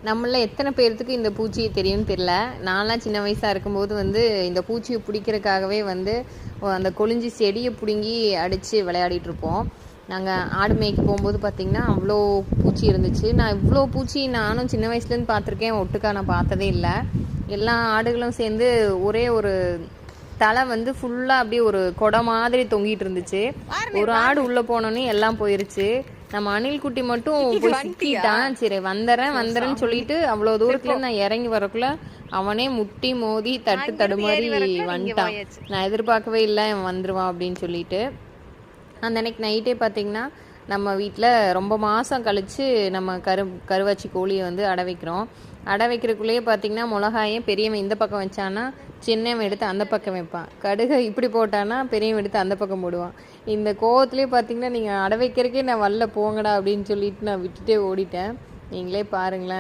நம்மள எத்தனை பேர்த்துக்கு இந்த பூச்சி தெரியும்னு தெரியல. நான்லாம் சின்ன வயசாக இருக்கும்போது வந்து இந்த பூச்சியை பிடிக்கிறதுக்காகவே வந்து அந்த கொழிஞ்சி செடியை பிடுங்கி அடித்து விளையாடிட்டு இருப்போம். நாங்கள் ஆடு மேய்க்க போகும்போது பார்த்திங்கன்னா அவ்வளோ பூச்சி இருந்துச்சு. நான் இவ்வளோ பூச்சி நானும் சின்ன வயசுலேருந்து பார்த்துருக்கேன், ஒட்டுக்கா நான் பார்த்ததே இல்லை. எல்லா ஆடுகளும் சேர்ந்து ஒரே ஒரு தலை வந்து ஃபுல்லாக அப்படியே ஒரு கொடை மாதிரி தொங்கிட்டு இருந்துச்சு. ஒரு ஆடு உள்ளே போனோன்னே எல்லாம் போயிருச்சு. நம்ம அணில் குட்டி மட்டும் போய் சிக்கிட்டான். சரி வந்துறேன்னு சொல்லிட்டு அவ்வளோ தூரத்துல நான் இறங்கி வரக்குள்ள அவனே முட்டி மோதி தடுமாறி வந்துட்டான். நான் எதிர்பார்க்கவே இல்லை அவன் வந்துருவான் அப்படின்னு சொல்லிட்டு. அந்த அன்னைக்கு நைட்டே பார்த்தீங்கன்னா நம்ம வீட்டில் ரொம்ப மாதம் கழித்து நம்ம கருவாச்சி கோழியை வந்து அடை வைக்கிறோம். அடை வைக்கிறதுக்குள்ளேயே பார்த்தீங்கன்னா மிளகாயும் பெரியவன் இந்த பக்கம் வச்சான்னா சின்னவன் எடுத்து அந்த பக்கம் வைப்பான். கடுகை இப்படி போட்டான்னா பெரியவன் எடுத்து அந்த பக்கம் போடுவான். இந்த கோவத்துலேயே பார்த்தீங்கன்னா நீங்கள் அடை வைக்கிறக்கே நான் வரல போங்கடா அப்படின்னு சொல்லிட்டு நான் விட்டுட்டே ஓடிட்டேன். நீங்களே பாருங்களேன்.